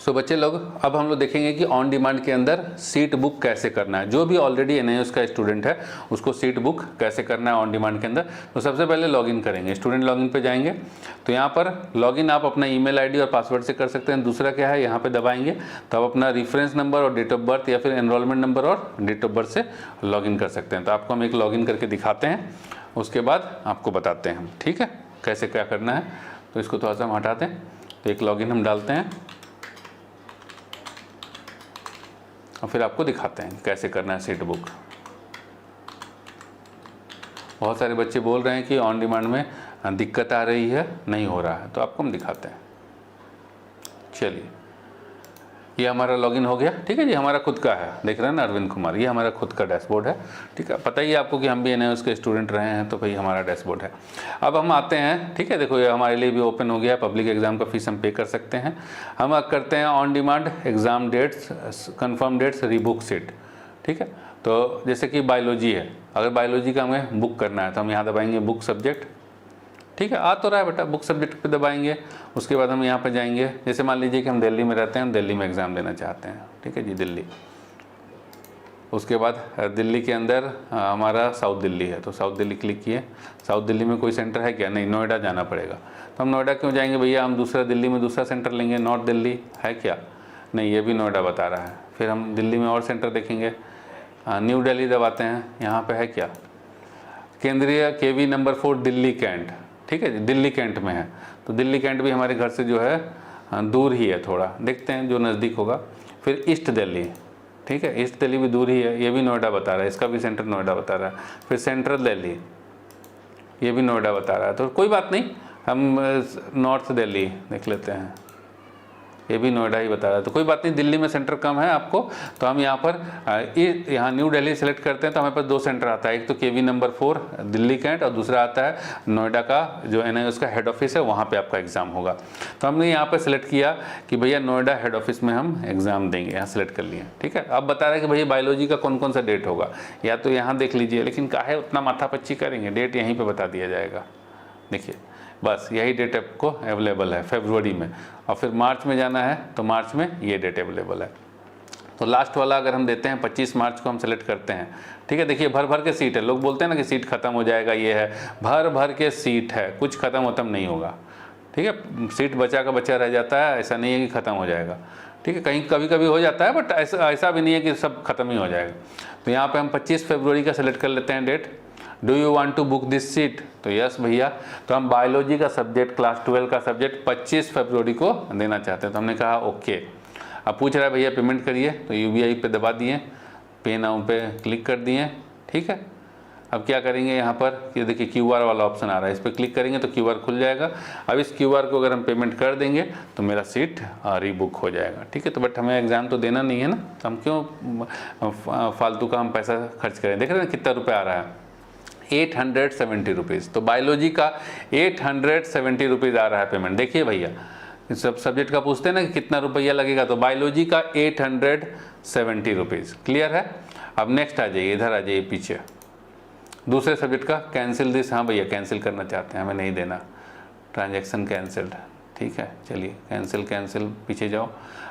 सो बच्चे लोग, अब हम लोग देखेंगे कि ऑन डिमांड के अंदर सीट बुक कैसे करना है। जो भी ऑलरेडी एनआईओएस का स्टूडेंट है उसको सीट बुक कैसे करना है ऑन डिमांड के अंदर। तो सबसे पहले लॉगिन करेंगे, स्टूडेंट लॉगिन पे जाएंगे। तो यहाँ पर लॉगिन आप अपना ईमेल आईडी और पासवर्ड से कर सकते हैं। दूसरा क्या है, यहाँ पे दबाएंगे तो आप अपना रेफरेंस नंबर और डेट ऑफ बर्थ या फिर एनरोलमेंट नंबर और डेट ऑफ बर्थ से लॉगिन कर सकते हैं। तो आपको हम एक लॉगिन करके दिखाते हैं, उसके बाद आपको बताते हैं हम, ठीक है, कैसे क्या करना है। तो इसको थोड़ा सा हम हटा दें। तो एक लॉगिन हम डालते हैं और फिर आपको दिखाते हैं कैसे करना है सीट बुक। बहुत सारे बच्चे बोल रहे हैं कि ऑन डिमांड में दिक्कत आ रही है, नहीं हो रहा है, तो आपको हम दिखाते हैं। चलिए, ये हमारा लॉगिन हो गया, ठीक है जी, हमारा खुद का है, देख रहे हैं ना अरविंद कुमार, ये हमारा खुद का डैशबोर्ड है, ठीक है। पता ही है आपको कि हम भी एनआईओएस के स्टूडेंट रहे हैं, तो भाई हमारा डैशबोर्ड है। अब हम आते हैं, ठीक है, देखो ये हमारे लिए भी ओपन हो गया, पब्लिक एग्जाम का फीस हम पे कर सकते हैं। हम करते हैं on demand exam dates, confirm dates, rebook seat, ठीक है। तो जैसे कि बायोलॉजी है, अगर बायोलॉजी का हमें बुक करना है तो हम यहाँ दबाएंगे बुक सब्जेक्ट, ठीक है, आ तो रहा है बेटा, बुक सब्जेक्ट पे दबाएंगे। उसके बाद हम यहाँ पे जाएंगे, जैसे मान लीजिए कि हम दिल्ली में रहते हैं, हम दिल्ली में एग्ज़ाम देना चाहते हैं, ठीक है जी, दिल्ली। उसके बाद दिल्ली के अंदर हमारा साउथ दिल्ली है, तो साउथ दिल्ली क्लिक किए। साउथ दिल्ली में कोई सेंटर है क्या? नहीं, नोएडा जाना पड़ेगा। तो हम नोएडा क्यों जाएंगे भैया, हम दूसरा दिल्ली में दूसरा सेंटर लेंगे। नॉर्थ दिल्ली है क्या? नहीं, ये भी नोएडा बता रहा है। फिर हम दिल्ली में और सेंटर देखेंगे, न्यू दिल्ली दबाते हैं, यहाँ पे है क्या? केंद्रीय केवी नंबर 4 दिल्ली कैंट, ठीक है जी, दिल्ली कैंट में है। तो दिल्ली कैंट भी हमारे घर से जो है दूर ही है थोड़ा, देखते हैं जो नज़दीक होगा। फिर ईस्ट दिल्ली, ठीक है, ईस्ट दिल्ली भी दूर ही है, ये भी नोएडा बता रहा है, इसका भी सेंटर नोएडा बता रहा है। फिर सेंट्रल दिल्ली, ये भी नोएडा बता रहा है, तो कोई बात नहीं, हम नॉर्थ दिल्ली देख लेते हैं, ये भी नोएडा ही बता रहा है, तो कोई बात नहीं, दिल्ली में सेंटर कम है आपको। तो हम यहाँ पर यहाँ न्यू दिल्ली सेलेक्ट करते हैं, तो हमारे पास दो सेंटर आता है, एक तो केवी नंबर 4 दिल्ली कैंट और दूसरा आता है नोएडा का जो एनआईओएस का हेड ऑफिस है, वहाँ पे आपका एग्ज़ाम होगा। तो हमने यहाँ पर सेलेक्ट किया कि भैया नोएडा हेड ऑफिस में हम एग्ज़ाम देंगे, यहाँ सेलेक्ट कर लिए, ठीक है। अब बता रहा है कि भैया बायोलॉजी का कौन कौन सा डेट होगा, या तो यहाँ देख लीजिए, लेकिन काहे उतना माथापच्ची करेंगे, डेट यहीं पर बता दिया जाएगा। देखिए बस यही डेट आपको अवेलेबल है फरवरी में, और फिर मार्च में जाना है तो मार्च में ये डेट अवेलेबल है। तो लास्ट वाला अगर हम देते हैं 25 मार्च को हम सेलेक्ट करते हैं, ठीक है। देखिए भर भर के सीट है, लोग बोलते हैं ना कि सीट खत्म हो जाएगा, ये है, भर भर के सीट है, कुछ खत्म नहीं होगा, ठीक है। सीट बचा का बचा रह जाता है, ऐसा नहीं है कि ख़त्म हो जाएगा, ठीक है। कहीं कभी कभी हो जाता है, बट ऐसा भी नहीं है कि सब खत्म ही हो जाएगा। तो यहाँ पर हम 25 फरवरी का सेलेक्ट कर लेते हैं date. Do you want to book this seat? तो यस भैया। तो हम बायोलॉजी का सब्जेक्ट, क्लास 12 का सब्जेक्ट 25 फरवरी को देना चाहते हैं, तो हमने कहा ओके। अब पूछ रहा है भैया पेमेंट करिए, तो यूबीआई पे दबा दिए, पे नाउ पे क्लिक कर दिए, ठीक है। अब क्या करेंगे, यहाँ पर ये देखिए क्यूआर वाला ऑप्शन आ रहा है, इस पर क्लिक करेंगे तो क्यूआर खुल जाएगा। अब इस क्यूआर को अगर हम पेमेंट कर देंगे तो मेरा सीट रीबुक हो जाएगा, ठीक है। तो बट हमें एग्ज़ाम तो देना नहीं है ना, तो हम क्यों फालतू का हम पैसा खर्च करें। देख रहे हैं कितना रुपये आ रहा है, 870 रुपीज़। तो बायोलॉजी का 870 रुपीज़ आ रहा है पेमेंट। देखिए भैया सब सब्जेक्ट का पूछते हैं ना कि कितना रुपया लगेगा, तो बायोलॉजी का 870 रुपीज़, क्लियर है। अब नेक्स्ट आ जाइए, इधर आ जाइए पीछे, दूसरे सब्जेक्ट का कैंसिल दिस, हाँ भैया कैंसिल करना चाहते हैं, हमें नहीं देना, ट्रांजैक्शन कैंसिल्ड, ठीक है। चलिए कैंसिल पीछे जाओ,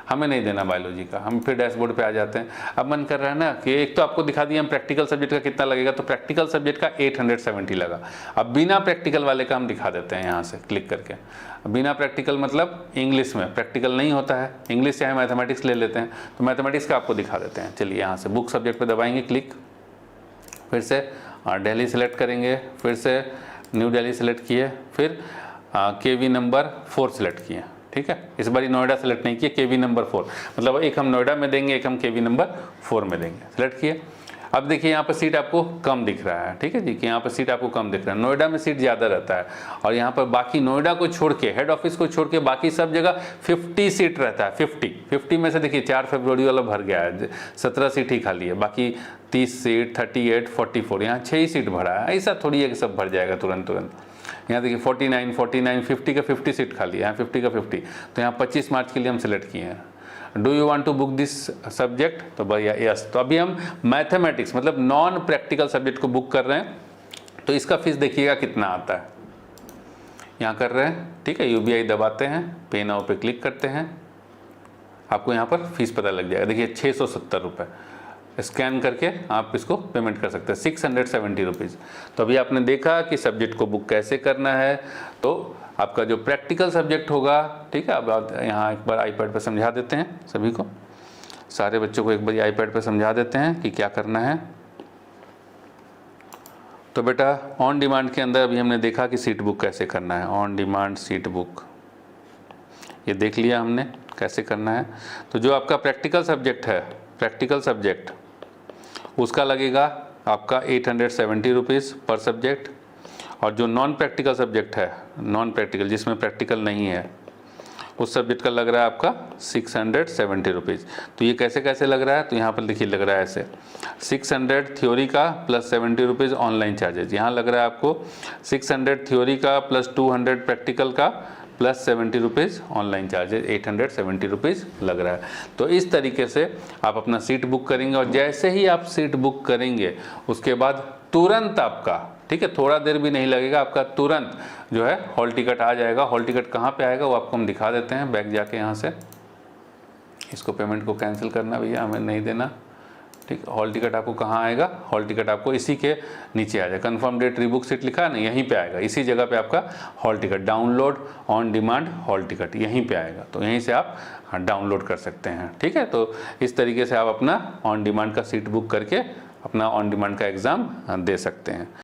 हमें नहीं देना बायोलॉजी का। हम फिर डैशबोर्ड पे आ जाते हैं। अब मन कर रहा है ना कि एक तो आपको दिखा दिया हम प्रैक्टिकल सब्जेक्ट का कितना लगेगा, तो प्रैक्टिकल सब्जेक्ट का 870 लगा। अब बिना प्रैक्टिकल वाले का हम दिखा देते हैं यहाँ से क्लिक करके। बिना प्रैक्टिकल मतलब इंग्लिश में प्रैक्टिकल नहीं होता है, इंग्लिश चाहे मैथमेटिक्स ले लेते हैं, तो मैथमेटिक्स का आपको दिखा देते हैं। चलिए यहाँ से बुक सब्जेक्ट पर दबाएंगे क्लिक, फिर से दिल्ली सेलेक्ट करेंगे, फिर से न्यू दिल्ली सेलेक्ट किए, फिर केवी नंबर 4 सेलेक्ट किए, ठीक है। इस बार नोएडा सेलेक्ट नहीं किया, केवी नंबर 4, मतलब एक हम नोएडा में देंगे, एक हम केवी नंबर 4 में देंगे, सेलेक्ट किए। अब देखिए यहाँ पर सीट आपको कम दिख रहा है, ठीक है जी, कि यहाँ पर सीट आपको कम दिख रहा है। नोएडा में सीट ज़्यादा रहता है, और यहाँ पर बाकी नोएडा को छोड़ के, हेड ऑफिस को छोड़ के बाकी सब जगह 50 सीट रहता है। 50 में से देखिए 4 फरवरी वाला भर गया है, 17 सीट ही खाली है, बाकी 30 सीट, 38, 44, यहाँ 6 ही सीट भरा है। ऐसा थोड़ी है कि सब भर जाएगा तुरंत। यहाँ देखिए 49, 50 का 50 सीट खाली है, यहाँ 50 का 50। तो यहाँ 25 मार्च के लिए हम सेलेक्ट किए हैं। Do you want to book this subject? तो भैया यस। तो अभी हम मैथमेटिक्स मतलब नॉन प्रैक्टिकल सब्जेक्ट को बुक कर रहे हैं, तो इसका फीस देखिएगा कितना आता है। यहाँ कर रहे हैं, ठीक है, यूबीआई दबाते हैं, पे नाउ पे क्लिक करते हैं। आपको यहाँ पर फीस पता लग जाएगा। देखिए 670 रुपये स्कैन करके आप इसको पेमेंट कर सकते हैं, 670 रुपीज़। तो अभी आपने देखा कि सब्जेक्ट को बुक कैसे करना है। तो आपका जो प्रैक्टिकल सब्जेक्ट होगा, ठीक है, अब यहाँ एक बार आईपैड पर समझा देते हैं सभी को, सारे बच्चों को एक बार आईपैड पर समझा देते हैं कि क्या करना है। तो बेटा ऑन डिमांड के अंदर अभी हमने देखा कि सीट बुक कैसे करना है, ऑन डिमांड सीट बुक ये देख लिया हमने कैसे करना है। तो जो आपका प्रैक्टिकल सब्जेक्ट है, प्रैक्टिकल सब्जेक्ट उसका लगेगा आपका 870 रुपीज़ पर सब्जेक्ट। और जो नॉन प्रैक्टिकल सब्जेक्ट है, नॉन प्रैक्टिकल जिसमें प्रैक्टिकल नहीं है, उस सब्जेक्ट का लग रहा है आपका 670 रुपीज़। तो ये कैसे कैसे लग रहा है, तो यहाँ पर देखिए लग रहा है ऐसे, 600 थ्योरी का प्लस 70 रुपीज़ ऑनलाइन चार्जेज। यहाँ लग रहा है आपको 600 थ्योरी का प्लस 200 प्रैक्टिकल का plus 70 rupees online charges, 870 rupees लग रहा है। तो इस तरीके से आप अपना सीट बुक करेंगे और जैसे ही आप सीट बुक करेंगे उसके बाद तुरंत आपका, ठीक है, थोड़ा देर भी नहीं लगेगा, आपका तुरंत जो है हॉल टिकट आ जाएगा। हॉल टिकट कहाँ पे आएगा वो आपको हम दिखा देते हैं। बैक जाके यहाँ से इसको पेमेंट को कैंसिल करना भैया, हमें नहीं देना, ठीक। हॉल टिकट आपको कहाँ आएगा, हॉल टिकट आपको इसी के नीचे आ जाएगा, कंफर्म डेट रीबुक सीट लिखा है ना, यहीं पे आएगा, इसी जगह पे आपका hall ticket download on demand hall ticket यहीं पे आएगा। तो यहीं से आप डाउनलोड कर सकते हैं, ठीक है। तो इस तरीके से आप अपना ऑन डिमांड का सीट बुक करके अपना ऑन डिमांड का एग्ज़ाम दे सकते हैं।